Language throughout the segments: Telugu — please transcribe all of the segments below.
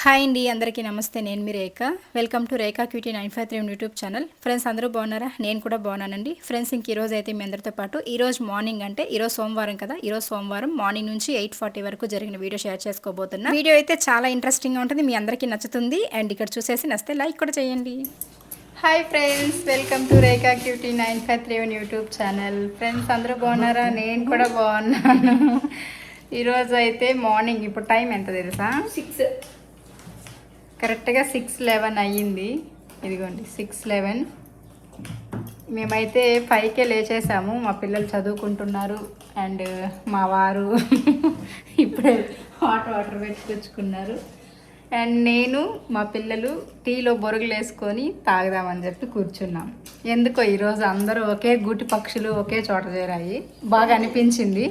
హాయ్ అండి, అందరికీ నమస్తే. నేను మీ Rekha. Welcome to Rekha cutie 953 YouTube channel. Friends, అందరూ బాగున్నారా? నేను కూడా బాగున్నానండి. ఫ్రెండ్స్, ఈరోజు అయితే మీ అందరితో పాటు ఈరోజు మార్నింగ్ అంటే ఈరోజు సోమవారం కదా, ఈరోజు సోమవారం మార్నింగ్ నుంచి 8:40 వరకు జరిగిన వీడియో షేర్ చేసుకోబోతున్నా. వీడియో అయితే చాలా ఇంట్రెస్టింగ్గా ఉంటుంది, మీ అందరికీ నచ్చుతుంది. అండ్ ఇక్కడ చూసేసి నచ్చితే లైక్ కూడా చేయండి. Hi friends, welcome to Rekha cutie 953 YouTube channel. Friends, అందరూ బాగున్నారా? నేను కూడా బాగున్నాను. ఈరోజు అయితే మార్నింగ్, ఇప్పుడు టైం ఎంత తెలుసా? 6 కరెక్ట్గా 6:11 అయ్యింది. ఇదిగోండి 6:11. మేమైతే 5కే లేచేసాము. మా పిల్లలు చదువుకుంటున్నారు అండ్ మా వారు ఇప్పుడే హాట్ వాటర్ పెట్టుకొచ్చుకున్నారు. అండ్ నేను మా పిల్లలు టీలో బొరుగులు వేసుకొని తాగుదామని చెప్పి కూర్చున్నాం. ఎందుకో ఈరోజు అందరూ ఒకే గూటి పక్షులు ఒకే చోట చేరాయి, బాగా అనిపించింది.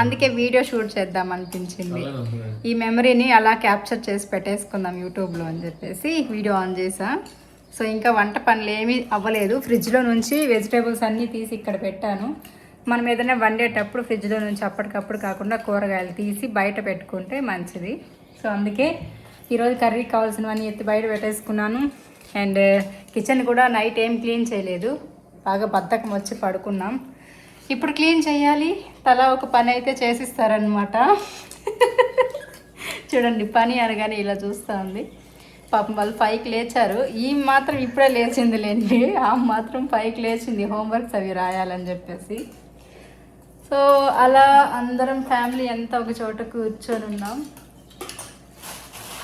అందుకే వీడియో షూట్ చేద్దాం అనిపించింది. ఈ మెమరీని అలా క్యాప్చర్ చేసి పెట్టేసుకుందాం యూట్యూబ్లో అని చెప్పేసి వీడియో ఆన్ చేసా. సో ఇంకా వంట పనులు ఏమీ అవ్వలేదు. ఫ్రిడ్జ్లో నుంచి వెజిటేబుల్స్ అన్నీ తీసి ఇక్కడ పెట్టాను. మనం ఏదైనా వండేటప్పుడు ఫ్రిడ్జ్లో నుంచి అప్పటికప్పుడు కాకుండా కూరగాయలు తీసి బయట పెట్టుకుంటే మంచిది. సో అందుకే ఈరోజు కర్రీకి కావాల్సినవన్నీ ఎత్తి బయట పెట్టేసుకున్నాను. అండ్ కిచెన్ కూడా నైట్ ఏం క్లీన్ చేయలేదు, బాగా బద్ధకం వచ్చి పడుకున్నాం. ఇప్పుడు క్లీన్ చేయాలి. తలా ఒక పని అయితే చేసిస్తారనమాట. చూడండి, పని అనగానే ఇలా చూస్తూ ఉంది. పాపం వాళ్ళు 5కి లేచారు. ఈ మాత్రం ఇప్పుడే లేచింది లేండి, ఆ మాత్రం 5కి లేచింది హోంవర్క్స్ అవి రాయాలని చెప్పేసి. సో అలా అందరం ఫ్యామిలీ అంతా ఒక చోట కూర్చొని ఉన్నాం.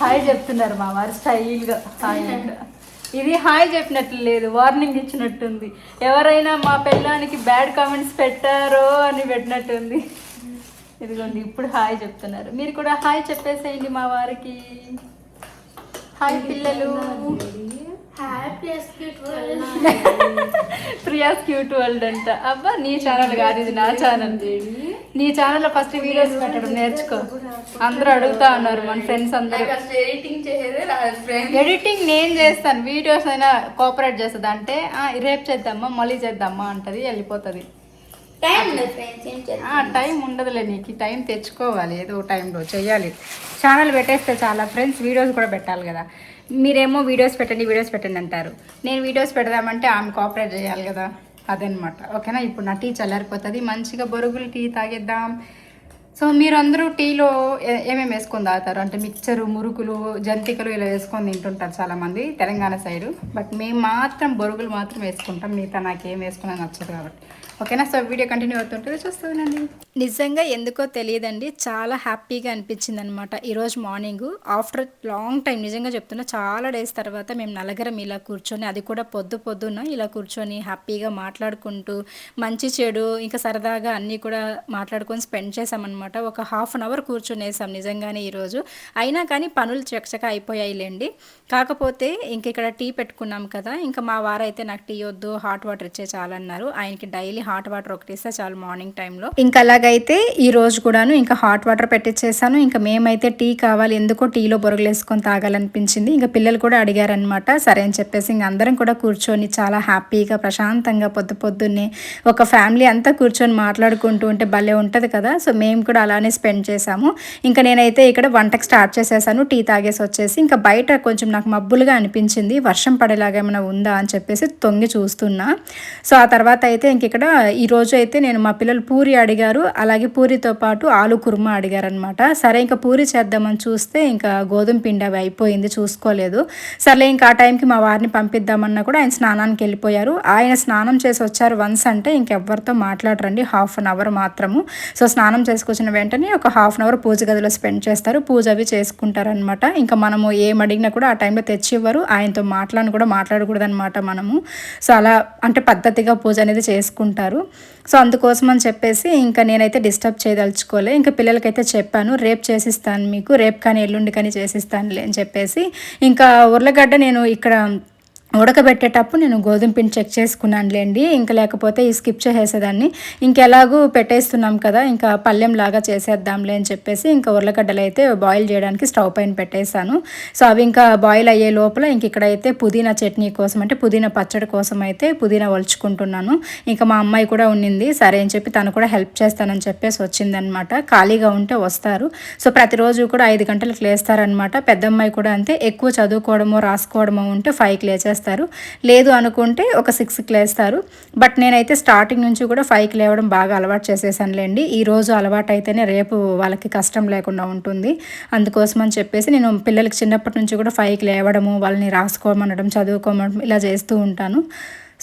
హాయ్ చెప్తున్నారు మా వారు స్టైల్గా. హాయ్ అంట. ఇది హాయ్ చెప్పినట్లు లేదు, వార్నింగ్ ఇచ్చినట్టుంది. ఎవరైనా మా పిల్లానికి బ్యాడ్ కామెంట్స్ పెట్టారో అని పెట్టినట్టుంది. ఇదిగోండి ఇప్పుడు హాయ్ చెప్తున్నారు. మీరు కూడా హాయ్ చెప్పేసేయండి మా వారికి. హాయ్ పిల్లలు. ప్రియాస్ క్యూట్ వరల్డ్ అంట. అబ్బా, నీ ఛానల్ కాదు ఇది, నా ఛానల్. నీ ఛానల్లో ఫస్ట్ వీడియోస్ పెట్టడం నేర్చుకో. అందరూ అడుగుతా ఉన్నారు మన ఫ్రెండ్స్ అందరూ. ఎడిటింగ్ నేను చేస్తాను, వీడియోస్ అయినా కోఆపరేట్ చేస్తుంది. అంటే రేపు చేద్దామా మళ్ళీ చేద్దామా అంటది, వెళ్ళిపోతుంది. టైం ఉండదులే నీకు, టైం తెచ్చుకోవాలి, ఏదో టైంలో చెయ్యాలి. ఛానల్ పెట్టేస్తే చాలా ఫ్రెండ్స్, వీడియోస్ కూడా పెట్టాలి కదా. మీరేమో వీడియోస్ పెట్టండి అంటారు. నేను వీడియోస్ పెడదామంటే ఆమె కోఆపరేట్ చేయాలి కదా, అదనమాట. ఓకేనా? ఇప్పుడు నా టీ చల్లారిపోతుంది, మంచిగా బొరుగులు టీ తాగేద్దాం. సో మీరందరూ టీలో ఏమేమి వేసుకొని తాగుతారు అంటే మిక్చరు, మురుకులు, జంతికలు ఇలా వేసుకొని తింటుంటారు చాలామంది తెలంగాణ సైడు. బట్ మేము మాత్రం బొరుగులు మాత్రం వేసుకుంటాం, మిగతా నాకేం వేసుకున్నా నచ్చదు కాబట్టి. ఓకేనా? సో వీడియో కంటిన్యూ అవుతుంటుంది, చూస్తానండి. నిజంగా ఎందుకో తెలియదండి, చాలా హ్యాపీగా అనిపించింది అనమాట ఈరోజు మార్నింగ్. ఆఫ్టర్ లాంగ్ టైం, నిజంగా చెప్తున్నా, చాలా డేస్ తర్వాత మేము నలుగురం ఇలా కూర్చొని, అది కూడా పొద్దున్న ఇలా కూర్చొని హ్యాపీగా మాట్లాడుకుంటూ మంచి చెడు ఇంకా సరదాగా అన్నీ కూడా మాట్లాడుకొని స్పెండ్ చేసామన్నమాట. ఒక హాఫ్ అన్ అవర్ కూర్చొనేసాం నిజంగానే ఈరోజు. అయినా కానీ పనులు చకచక అయిపోయాయిలేండి. కాకపోతే ఇంక ఇక్కడ టీ పెట్టుకున్నాం కదా, ఇంకా మా వారైతే నాకు టీ వద్దు, హాట్ వాటర్ ఇచ్చే చాలన్నారు. ఆయనకి డైలీ హాట్ వాటర్ ఒకటి ఇస్తే చాలు మార్నింగ్ టైంలో. ఇంకా అలాగైతే ఈ రోజు కూడాను ఇంకా హాట్ వాటర్ పెట్టించేసాను. ఇంకా మేమైతే టీ కావాలి, ఎందుకో టీలో బొరుగులు వేసుకొని తాగాలనిపించింది. ఇంకా పిల్లలు కూడా అడిగారనమాట. సరే అని చెప్పేసి ఇంక అందరం కూడా కూర్చొని చాలా హ్యాపీగా ప్రశాంతంగా పొద్దున్నే ఒక ఫ్యామిలీ అంతా కూర్చొని మాట్లాడుకుంటూ ఉంటే భలే ఉంటుంది కదా. సో మేము కూడా అలానే స్పెండ్ చేసాము. ఇంకా నేనైతే ఇక్కడ వంటకు స్టార్ట్ చేసేసాను. టీ తాగేసి వచ్చేసి ఇంకా బయట కొంచెం నాకు మబ్బులుగా అనిపించింది, వర్షం పడేలాగా ఏమైనా ఉందా అని చెప్పేసి తొంగి చూస్తున్నా. సో ఆ తర్వాత అయితే ఇంక ఇక్కడ ఈరోజు అయితే నేను మా పిల్లలు పూరి అడిగారు, అలాగే పూరితో పాటు ఆలు కుర్మా అడిగారనమాట. సరే ఇంకా పూరి చేద్దామని చూస్తే ఇంకా గోధుమ పిండి అవి అయిపోయింది, చూసుకోలేదు. సర్లే ఇంకా ఆ టైంకి మా వారిని పంపిద్దామన్నా కూడా ఆయన స్నానానికి వెళ్ళిపోయారు. ఆయన స్నానం చేసి వచ్చారు వన్స్ అంటే ఇంకెవ్వరితో మాట్లాడరండి, హాఫ్ అన్ అవర్ మాత్రము. సో స్నానం చేసుకొచ్చిన వెంటనే ఒక హాఫ్ అన్ అవర్ పూజ గదిలో స్పెండ్ చేస్తారు, పూజ అవి చేసుకుంటారనమాట. ఇంకా మనము ఏం అడిగినా కూడా ఆ టైంలో తెచ్చివ్వరు, ఆయనతో మాట్లాడకూడదు అనమాట మనము. సో అలా అంటే పద్ధతిగా పూజ అనేది చేసుకుంటారు. సో అందుకోసం అని చెప్పేసి ఇంకా నేనైతే డిస్టర్బ్ చేయదలుచుకోలే. ఇంకా పిల్లలకైతే చెప్పాను, రేపు చేసిస్తాను మీకు, రేపు కానీ ఎల్లుండి కానీ చేసిస్తానులే అని చెప్పేసి. ఇంకా ఉర్లగడ్డ నేను ఇక్కడ ఉడకబెట్టేటప్పుడు నేను గోధుమ పిండి చెక్ చేసుకున్నానులేండి. ఇంకా లేకపోతే ఈ స్కిప్ చేసేసేదాన్ని. ఇంకెలాగూ పెట్టేస్తున్నాం కదా, ఇంకా పళ్ళెం లాగా చేసేద్దాంలే అని చెప్పేసి ఇంకా ఉర్లగడ్డలు అయితే బాయిల్ చేయడానికి స్టవ్ పైన పెట్టేశాను. సో అవి ఇంకా బాయిల్ అయ్యే లోపల ఇంక ఇక్కడైతే పుదీనా చట్నీ కోసం అంటే పుదీనా పచ్చడి కోసం అయితే పుదీనా ఒలుచుకుంటున్నాను. ఇంకా మా అమ్మాయి కూడా ఉన్నింది, సరే అని చెప్పి తను కూడా హెల్ప్ చేస్తానని చెప్పేసి వచ్చిందనమాట. ఖాళీగా ఉంటే వస్తారు. సో ప్రతిరోజు కూడా 5 గంటలకు లేస్తారనమాట. పెద్దమ్మాయి కూడా అంతే, ఎక్కువ చదువుకోవడమో రాసుకోవడమో ఉంటే 5కి లేచేస్తారు, లేదు అనుకుంటే ఒక 6కి లేస్తారు. బట్ నేనైతే స్టార్టింగ్ నుంచి కూడా 5కి లేవడం బాగా అలవాటు చేసేసానులేండి. ఈ రోజు అలవాటు అయితేనే రేపు వాళ్ళకి కష్టం లేకుండా ఉంటుంది. అందుకోసం అని చెప్పేసి నేను పిల్లలకి చిన్నప్పటి నుంచి కూడా 5కి లేవడము, వాళ్ళని రాసుకోమనడం, చదువుకోమనడం ఇలా చేస్తూ ఉంటాను.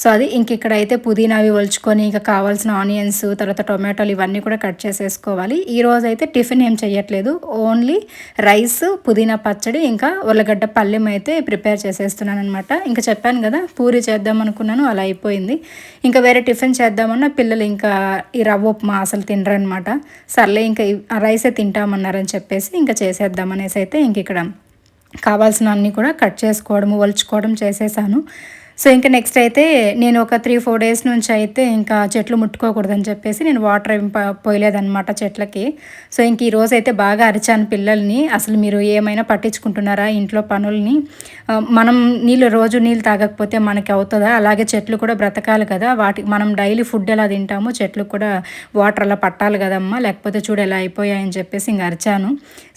సో అది ఇంక ఇక్కడైతే పుదీనా అవి ఒలుచుకొని ఇంకా కావాల్సిన ఆనియన్స్, తర్వాత టొమాటోలు ఇవన్నీ కూడా కట్ చేసేసుకోవాలి. ఈరోజు అయితే టిఫిన్ ఏం చేయట్లేదు, ఓన్లీ రైస్, పుదీనా పచ్చడి ఇంకా ఉర్లగడ్డ పల్లెం అయితే ప్రిపేర్ చేసేస్తున్నాను అనమాట. ఇంకా చెప్పాను కదా పూరి చేద్దాం అనుకున్నాను, అలా అయిపోయింది. ఇంకా వేరే టిఫిన్ చేద్దామన్నా పిల్లలు ఇంకా ఈ రవ్వ ఉప్మా అసలు తినరనమాట. సర్లే ఇంకా రైసే తింటామన్నారని చెప్పేసి ఇంకా చేసేద్దాం అనేసి అయితే ఇంక ఇక్కడ కావాల్సిన అన్నీ కూడా కట్ చేసుకోవడము, ఒలుచుకోవడం చేసేసాను. సో ఇంకా నెక్స్ట్ అయితే నేను ఒక 3-4 డేస్ నుంచి అయితే ఇంకా చెట్లు ముట్టుకోకూడదని చెప్పేసి నేను వాటర్ ఏం పోయలేదన్నమాట చెట్లకి. సో ఇంక ఈరోజు అయితే బాగా అరిచాను పిల్లల్ని, అసలు మీరు ఏమైనా పట్టించుకుంటున్నారా ఇంట్లో పనుల్ని, మనం రోజు నీళ్ళు తాగకపోతే మనకి అవుతుందా, అలాగే చెట్లు కూడా బ్రతకాలి కదా, వాటికి మనం డైలీ ఫుడ్ ఎలా తింటామో చెట్లు కూడా వాటర్ అలా పట్టాలి కదమ్మా, లేకపోతే చూడు ఎలా అయిపోయాయని చెప్పేసి ఇంక అరిచాను.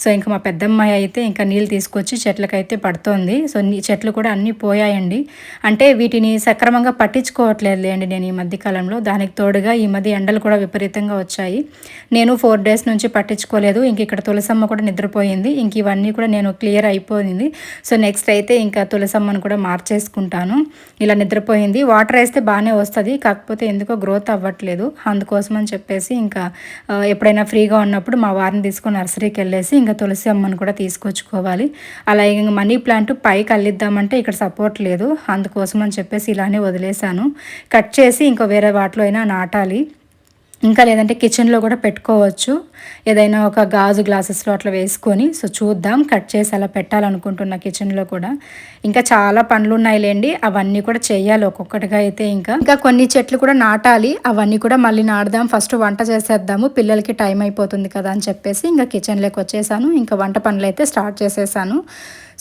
సో ఇంకా మా పెద్దమ్మాయి అయితే ఇంకా నీళ్ళు తీసుకొచ్చి చెట్లకైతే పడుతోంది. సో చెట్లు కూడా అన్నీ పోయాయండి. అంటే వీటిని సక్రమంగా పట్టించుకోవట్లేదు అండి నేను ఈ మధ్యకాలంలో. దానికి తోడుగా ఈ మధ్య ఎండలు కూడా విపరీతంగా వచ్చాయి. నేను 4 డేస్ నుంచి పట్టించుకోలేదు. ఇంక ఇక్కడ తులసమ్మ కూడా నిద్రపోయింది. ఇంక ఇవన్నీ కూడా నేను క్లియర్ అయిపోయింది. సో నెక్స్ట్ అయితే ఇంకా తులసమ్మను కూడా మార్చేసుకుంటాను. ఇలా నిద్రపోయింది. వాటర్ వేస్తే బాగానే వస్తుంది, కాకపోతే ఎందుకో గ్రోత్ అవ్వట్లేదు. అందుకోసం అని చెప్పేసి ఇంకా ఎప్పుడైనా ఫ్రీగా ఉన్నప్పుడు మా వారిని తీసుకొని నర్సరీకి వెళ్ళేసి ఇంకా తులసి అమ్మను కూడా తీసుకొచ్చుకోవాలి. అలాగే ఇంకా మనీ ప్లాంట్ పైకి అల్లిద్దామంటే ఇక్కడ సపోర్ట్ లేదు, అందుకోసం అని చెప్పేసి ఇలానే వదిలేశాను. కట్ చేసి ఇంకో వేరే వాటిలో అయినా నాటాలి, ఇంకా లేదంటే కిచెన్లో కూడా పెట్టుకోవచ్చు, ఏదైనా ఒక గాజు గ్లాసెస్లో అట్లా వేసుకొని. సో చూద్దాం, కట్ చేసి అలా పెట్టాలనుకుంటున్నా కిచెన్లో కూడా. ఇంకా చాలా పనులు ఉన్నాయిలేండి, అవన్నీ కూడా చేయాలి ఒక్కొక్కటిగా అయితే. ఇంకా కొన్ని చెట్లు కూడా నాటాలి, అవన్నీ కూడా మళ్ళీ నాటుదాం. ఫస్ట్ వంట చేసేద్దాము, పిల్లలకి టైం అయిపోతుంది కదా అని చెప్పేసి ఇంకా కిచెన్లోకి వచ్చేసాను. ఇంకా వంట పనులు అయితే స్టార్ట్ చేసేసాను.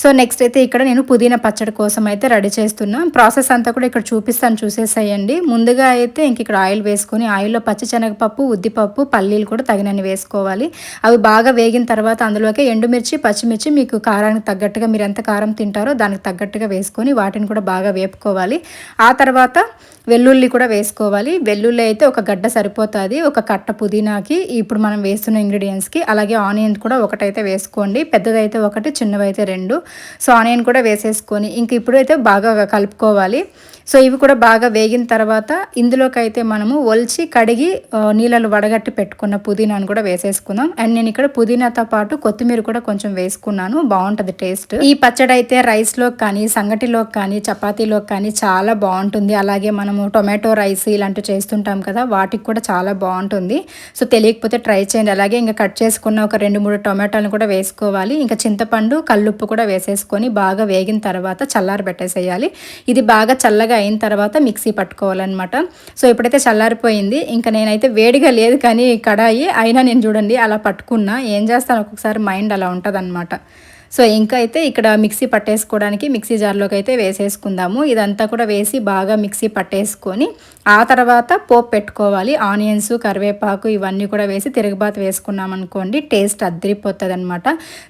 సో నెక్స్ట్ అయితే ఇక్కడ నేను పుదీనా పచ్చడి కోసం అయితే రెడీ చేస్తున్నా. ప్రాసెస్ అంతా కూడా ఇక్కడ చూపిస్తాను, చూసేసేయండి. ముందుగా అయితే ఇంక ఇక్కడ ఆయిల్ వేసుకొని ఆయిల్లో పచ్చిశనగపప్పు, ఉద్దిపప్పు, పల్లీలు కూడా తగినన్ని వేసుకోవాలి. అవి బాగా వేగిన తర్వాత అందులోకి ఎండుమిర్చి, పచ్చిమిర్చి మీకు కారానికి తగ్గట్టుగా, మీరు ఎంత కారం తింటారో దానికి తగ్గట్టుగా వేసుకొని వాటిని కూడా బాగా వేపుకోవాలి. ఆ తర్వాత వెల్లుల్లి కూడా వేసుకోవాలి. వెల్లుల్లి అయితే ఒక గడ్డ సరిపోతుంది ఒక కట్ట పుదీనాకి, ఇప్పుడు మనం వేస్తున్న ఇంగ్రీడియంట్స్కి. అలాగే ఆనియన్ కూడా ఒకటైతే వేసుకోండి, పెద్దదైతే ఒకటి, చిన్నవైతే 2. సో ఆనియన్ కూడా వేసేసుకొని ఇంక ఇప్పుడైతే బాగా కలుపుకోవాలి. సో ఇవి కూడా బాగా వేగిన తర్వాత ఇందులోకి అయితే మనము ఒలిచి కడిగి నీళ్ళలు వడగట్టి పెట్టుకున్న పుదీనాను కూడా వేసేసుకుందాం. అండ్ నేను ఇక్కడ పుదీనాతో పాటు కొత్తిమీర కూడా కొంచెం వేసుకున్నాను, బాగుంటుంది టేస్ట్. ఈ పచ్చడి అయితే రైస్లోకి కానీ, సంగటిలోకి కానీ, చపాతీలోకి కానీ చాలా బాగుంటుంది. అలాగే మనము టొమాటో రైస్ ఇలాంటివి చేస్తుంటాం కదా, వాటికి కూడా చాలా బాగుంటుంది. సో తెలియకపోతే ట్రై చేయండి. అలాగే ఇంకా కట్ చేసుకున్న ఒక 2-3 టొమాటోలను కూడా వేసుకోవాలి. ఇంకా చింతపండు, కల్లుప్పు కూడా వేసేసుకొని బాగా వేగిన తర్వాత చల్లారి పెట్టేసేయాలి. ఇది బాగా చల్లగా అయిన తర్వాత మిక్సీ పట్టుకోవాలన్నమాట. సో ఇప్పుడైతే చల్లారిపోయింది. ఇంకా నేనైతే వేడిగా లేదు కానీ కడాయి అయినా నేను చూడండి అలా పట్టుకున్నా. ఏం చేస్తాను, ఒక్కొక్కసారి మైండ్ అలా ఉంటుంది. సో ఇంకా అయితే ఇక్కడ మిక్సీ పట్టేసుకోవడానికి మిక్సీ జార్లోకి అయితే వేసేసుకుందాము. ఇదంతా కూడా వేసి బాగా మిక్సీ పట్టేసుకొని ఆ తర్వాత పోపు పెట్టుకోవాలి. ఆనియన్స్, కరివేపాకు ఇవన్నీ కూడా వేసి తిరగబాతు వేసుకున్నాం అనుకోండి, టేస్ట్ అద్దరిపోతుంది అనమాట.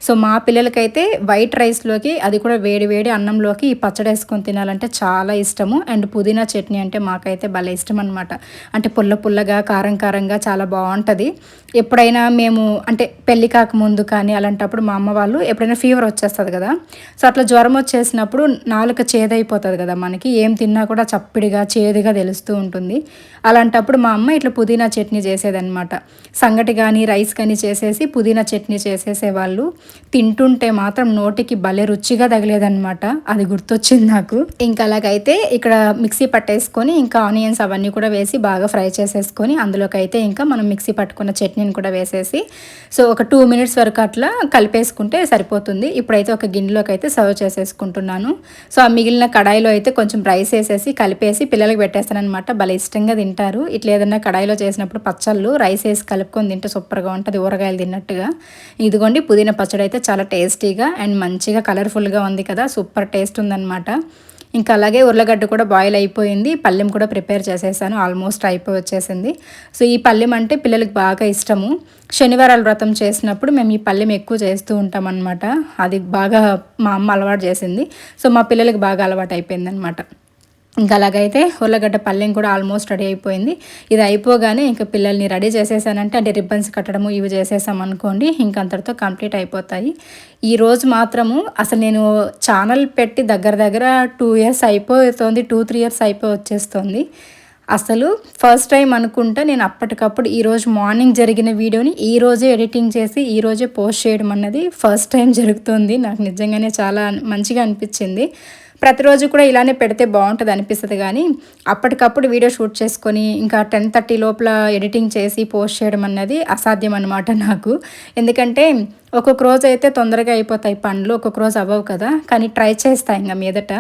సో మా పిల్లలకైతే వైట్ రైస్లోకి, అది కూడా వేడి వేడి అన్నంలోకి ఈ పచ్చడి వేసుకొని తినాలంటే చాలా ఇష్టము. అండ్ పుదీనా చట్నీ అంటే మాకైతే భలే ఇష్టం అనమాట. అంటే పుల్ల పుల్లగా, కారం కారంగా చాలా బాగుంటుంది. ఎప్పుడైనా మేము అంటే పెళ్లి కాకముందు కానీ అలాంటప్పుడు మా అమ్మ వాళ్ళు ఎప్పుడైనా ఫీవర్ వచ్చేస్తుంది కదా, సో అట్లా జ్వరం వచ్చేసినప్పుడు నాలుక చేదైపోతుంది కదా, మనకి ఏం తిన్నా కూడా చప్పిడిగా చేదుగా తెలుస్తూ ఉంటుంది. అలాంటప్పుడు మా అమ్మ ఇట్లా పుదీనా చట్నీ చేసేదన్నమాట. సంగటి కానీ రైస్ కానీ చేసేసి పుదీనా చట్నీ చేసేసేవాళ్ళు. తింటుంటే మాత్రం నోటికి భలే రుచిగా తగిలేదన్నమాట. అది గుర్తొచ్చింది నాకు. ఇంకా అలాగైతే ఇక్కడ మిక్సీ పట్టేసుకొని ఇంకా ఆనియన్స్ అవన్నీ కూడా వేసి బాగా ఫ్రై చేసేసుకొని అందులోకి అయితే ఇంకా మనం మిక్సీ పట్టుకున్న చట్నీని కూడా వేసేసి సో ఒక 2 మినిట్స్ వరకు అట్లా కలిపేసుకుంటే సరిపోతుంది. ఉంటుంది. ఇప్పుడైతే ఒక గిన్నెలోకి అయితే సర్వ్ చేసేసుకుంటున్నాను. సో ఆ మిగిలిన కడాయిలో అయితే కొంచెం రైస్ వేసేసి కలిపేసి పిల్లలకి పెట్టేస్తాను అనమాట. భలే ఇష్టంగా తింటారు. ఇట్లా ఏదన్నా కడాయిలో చేసినప్పుడు పచ్చళ్ళు రైస్ వేసి కలుపుకొని తింటే సూపర్గా ఉంటుంది, ఊరగాయలు తిన్నట్టుగా. ఇదిగోండి పుదీనా పచ్చడి అయితే చాలా టేస్టీగా అండ్ మంచిగా కలర్ఫుల్గా ఉంది కదా, సూపర్ టేస్ట్ ఉందన్నమాట. ఇంకా అలాగే ఉర్లగడ్డ కూడా బాయిల్ అయిపోయింది, పల్లెం కూడా ప్రిపేర్ చేసేసాను, ఆల్మోస్ట్ అయిపోయి వచ్చేసింది. సో ఈ పల్లెం అంటే పిల్లలకి బాగా ఇష్టము. శనివారాల వ్రతం చేసినప్పుడు మేము ఈ పల్లెం ఎక్కువ చేస్తూ ఉంటాం అనమాట. అది బాగా మా అమ్మ అలవాటు చేసింది. సో మా పిల్లలకి బాగా అలవాటు అయిపోయింది అనమాట. ఇంకా అలాగైతే ఉర్లగడ్డ పల్లెం కూడా ఆల్మోస్ట్ రెడీ అయిపోయింది. ఇది అయిపోగానే ఇంకా పిల్లల్ని రెడీ చేసేసానంటే, అంటే రిబ్బన్స్ కట్టడము ఇవి చేసేసాం అనుకోండి, ఇంకా అంతటితో కంప్లీట్ అయిపోతాయి. ఈరోజు మాత్రము అసలు నేను ఛానల్ పెట్టి దగ్గర దగ్గర 2 ఇయర్స్ అయిపోతుంది, 2-3 ఇయర్స్ అయిపోయి వచ్చేస్తుంది. అసలు ఫస్ట్ టైం అనుకుంటా నేను అప్పటికప్పుడు ఈరోజు మార్నింగ్ జరిగిన వీడియోని ఈరోజే ఎడిటింగ్ చేసి ఈరోజే పోస్ట్ చేయడం అన్నది ఫస్ట్ టైం జరుగుతుంది. నాకు నిజంగానే చాలా మంచిగా అనిపించింది. ప్రతిరోజు కూడా ఇలానే పెడితే బాగుంటుంది అనిపిస్తుంది, కానీ అప్పటికప్పుడు వీడియో షూట్ చేసుకొని ఇంకా 10:30 లోపల ఎడిటింగ్ చేసి పోస్ట్ చేయడం అన్నది అసాధ్యం అనమాట నాకు. ఎందుకంటే ఒక్కొక్క రోజు అయితే తొందరగా అయిపోతాయి పనులు, ఒక్కొక్క రోజు అవ్వవు కదా. కానీ ట్రై చేస్తా ఇంకా మీదట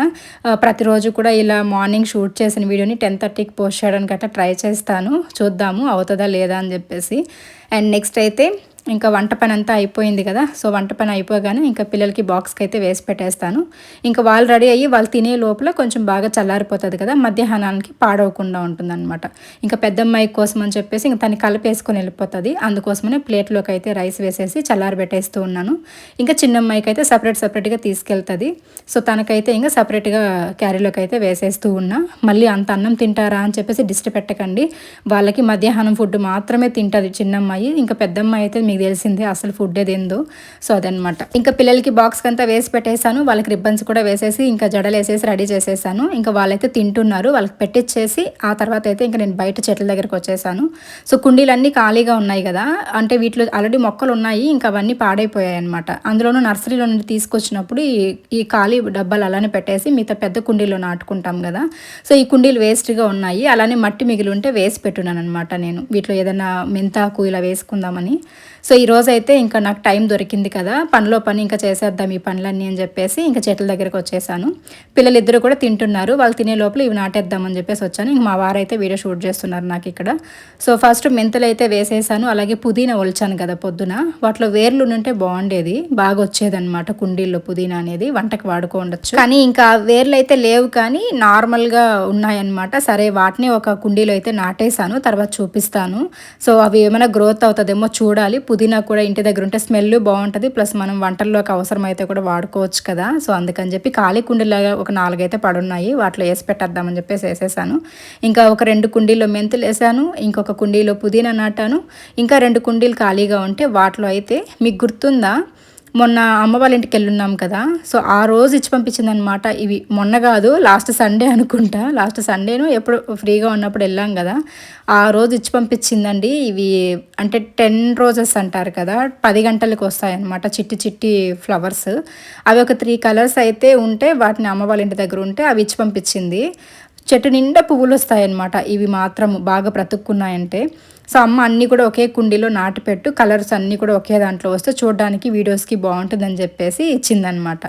ప్రతిరోజు కూడా ఇలా మార్నింగ్ షూట్ చేసిన వీడియోని 10:30కి పోస్ట్ చేయడానికి గట్రా ట్రై చేస్తాను. చూద్దాము అవుతుందా లేదా అని చెప్పేసి. అండ్ నెక్స్ట్ అయితే ఇంకా వంట పని అంతా అయిపోయింది కదా. సో వంట పని అయిపోగానే ఇంకా పిల్లలకి బాక్స్కి అయితే వేసి పెట్టేస్తాను. ఇంకా వాళ్ళు రెడీ అయ్యి వాళ్ళు తినే లోపల కొంచెం బాగా చల్లారిపోతుంది కదా, మధ్యాహ్నానికి పాడవకుండా ఉంటుందన్నమాట. ఇంకా పెద్దమ్మాయి కోసం అని చెప్పేసి ఇంకా తను కలిపేసుకొని వెళ్ళిపోతుంది. అందుకోసమనే ప్లేట్లోకి అయితే రైస్ వేసేసి చల్లారబెట్టేస్తూ ఉన్నాను. ఇంకా చిన్నమ్మాయికి అయితే సపరేట్గా తీసుకెళ్తుంది. సో తనకైతే ఇంకా సపరేట్గా క్యారీలోకి అయితే వేసేస్తూ ఉన్నా. మళ్ళీ అంత అన్నం తింటారా అని చెప్పేసి దిష్టి పెట్టకండి, వాళ్ళకి మధ్యాహ్నం ఫుడ్ మాత్రమే తింటుంది చిన్నమ్మాయి. ఇంకా పెద్దమ్మాయి అయితే మీకు తెలిసిందే అసలు ఫుడ్ ఏదేందో. సో అదనమాట. ఇంకా పిల్లలకి బాక్స్కి అంతా వేసి పెట్టేశాను, వాళ్ళకి రిబ్బన్స్ కూడా వేసేసి ఇంకా జడలు వేసేసి రెడీ చేసేసాను. ఇంకా వాళ్ళైతే తింటున్నారు, వాళ్ళకి పెట్టించేసి ఆ తర్వాత అయితే ఇంకా నేను బయట చెట్ల దగ్గరికి వచ్చేసాను. సో కుండీలన్నీ ఖాళీగా ఉన్నాయి కదా, అంటే వీటిలో ఆల్రెడీ మొక్కలు ఉన్నాయి, ఇంకా అవన్నీ పాడైపోయాయి అనమాట. అందులోనూ నర్సరీలో నుండి తీసుకొచ్చినప్పుడు ఈ ఖాళీ డబ్బాలు అలానే పెట్టేసి మిగతా పెద్ద కుండీలో నాటుకుంటాం కదా. సో ఈ కుండీలు వేస్ట్గా ఉన్నాయి, అలానే మట్టి మిగిలి ఉంటే వేసి పెట్టున్నాను అనమాట నేను. వీటిలో ఏదైనా మెంతాకు ఇలా వేసుకుందామని. సో ఈరోజు అయితే ఇంకా నాకు టైం దొరికింది కదా, పనిలో పని ఇంకా చేసేద్దాం ఈ పనులన్నీ అని చెప్పేసి ఇంకా చెట్ల దగ్గరికి వచ్చేసాను. పిల్లలు ఇద్దరు కూడా తింటున్నారు, వాళ్ళు తినే లోపల ఇవి నాటేద్దామని చెప్పేసి వచ్చాను. ఇంక మా వారైతే వీడియో షూట్ చేస్తున్నారు నాకు ఇక్కడ. సో ఫస్ట్ మెంతులు అయితే వేసేసాను, అలాగే పుదీనా ఒలిచాను కదా పొద్దున, వాటిలో వేర్లు ఉంటే బాగుండేది, బాగా వచ్చేదన్నమాట కుండీల్లో పుదీనా అనేది, వంటకు వాడుకోవచ్చు. కానీ ఇంకా వేర్లు అయితే లేవు, కానీ నార్మల్గా ఉన్నాయన్నమాట. సరే వాటిని ఒక కుండీలో అయితే నాటేశాను, తర్వాత చూపిస్తాను. సో అవి ఏమైనా గ్రోత్ అవుతుందేమో చూడాలి. పుదీనా కూడా ఇంటి దగ్గర ఉంటే స్మెల్ బాగుంటుంది, ప్లస్ మనం వంటల్లోకి అవసరమైతే కూడా వాడుకోవచ్చు కదా. సో అందుకని చెప్పి ఖాళీ కుండీలాగా ఒక 4 అయితే పడున్నాయి, వాటిలో వేసి పెట్టేద్దామని చెప్పేసి వేసేసాను. ఇంకా ఒక 2 కుండీల్లో మెంతులు వేసాను, ఇంకొక కుండీలో పుదీనా నాటాను, ఇంకా 2 కుండీలు ఖాళీగా ఉంటే వాటిలో అయితే మీకు గుర్తుందా మొన్న అమ్మ వాళ్ళ ఇంటికి వెళ్ళున్నాం కదా. సో ఆ రోజు ఇచ్చి పంపించింది అనమాట ఇవి. మొన్న కాదు, లాస్ట్ సండే అనుకుంటా, లాస్ట్ సండేను ఎప్పుడు ఫ్రీగా ఉన్నప్పుడు వెళ్ళాం కదా, ఆ రోజు ఇచ్చి పంపించిందండి ఇవి. అంటే 10 రోజెస్ అంటారు కదా, 10 గంటలకు వస్తాయన్నమాట చిట్టి చిట్టి ఫ్లవర్స్. అవి ఒక 3 కలర్స్ అయితే ఉంటే వాటిని అమ్మ వాళ్ళ ఇంటి దగ్గర ఉంటే అవి ఇచ్చి పంపించింది. చెట్టు నిండా పువ్వులు వస్తాయన్నమాట ఇవి మాత్రం బాగా బ్రతుక్కున్నాయంటే. సో అమ్మ అన్నీ కూడా ఒకే కుండీలో నాటిపెట్టు, కలర్స్ అన్నీ కూడా ఒకే దాంట్లో వస్తే చూడడానికి వీడియోస్కి బాగుంటుందని చెప్పేసి ఇచ్చిందనమాట.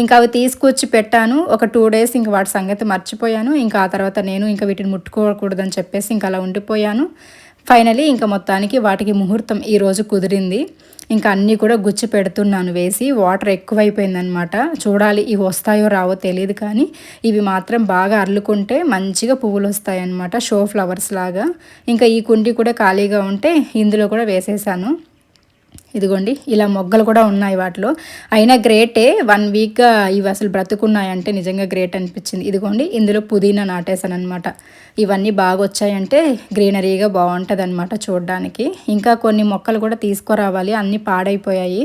ఇంకా అవి తీసుకొచ్చి పెట్టాను. ఒక 2 డేస్ ఇంక వాటి సంగతి మర్చిపోయాను. ఇంకా ఆ తర్వాత నేను ఇంకా వీటిని ముట్టుకోకూడదని చెప్పేసి ఇంకా అలా ఉండిపోయాను. ఫైనలీ ఇంకా మొత్తానికి వాటికి ముహూర్తం ఈరోజు కుదిరింది. ఇంకా అన్నీ కూడా గుచ్చి పెడుతున్నాను వేసి, వాటర్ ఎక్కువైపోయిందనమాట. చూడాలి ఇవి వస్తాయో రావో తెలియదు, కానీ ఇవి మాత్రం బాగా అల్లుకుంటే మంచిగా పువ్వులు వస్తాయన్నమాట, షో ఫ్లవర్స్ లాగా. ఇంకా ఈ కుండీ కూడా ఖాళీగా ఉంటే ఇందులో కూడా వేసేసాను. ఇదిగోండి ఇలా మొగ్గలు కూడా ఉన్నాయి వాటిలో. అయినా గ్రేటే, 1 వీక్గా ఇవి అసలు బ్రతుకున్నాయంటే నిజంగా గ్రేట్ అనిపించింది. ఇదిగోండి ఇందులో పుదీనా నాటేసాను అనమాట. ఇవన్నీ బాగా వచ్చాయంటే గ్రీనరీగా బాగుంటుంది అనమాట చూడడానికి. ఇంకా కొన్ని మొక్కలు కూడా తీసుకురావాలి, అన్నీ పాడైపోయాయి.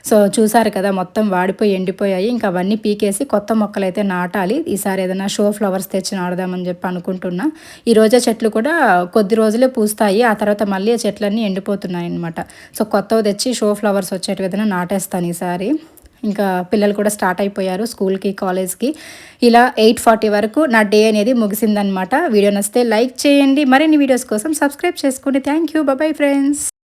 సో చూసారు కదా మొత్తం వాడిపోయి ఎండిపోయాయి. ఇంకా అవన్నీ పీకేసి కొత్త మొక్కలు అయితే నాటాలి. ఈసారి ఏదైనా షో ఫ్లవర్స్ తెచ్చి నాడదామని చెప్పి అనుకుంటున్నా. ఈ రోజా చెట్లు కూడా కొద్ది రోజులే పూస్తాయి, ఆ తర్వాత మళ్ళీ ఆ చెట్లన్నీ ఎండిపోతున్నాయి అనమాట. సో కొత్తవి తెచ్చి షో ఫ్లవర్స్ వచ్చేటి విధంగా నాటేస్తాను ఈసారి. ఇంకా పిల్లలు కూడా స్టార్ట్ అయిపోయారు స్కూల్కి, కాలేజ్కి. ఇలా 8:40 వరకు నా డే అనేది ముగిసిందనమాట. వీడియో నచ్చితే లైక్ చేయండి, మరిన్ని వీడియోస్ కోసం సబ్స్క్రైబ్ చేసుకోండి. Thank you, bye friends.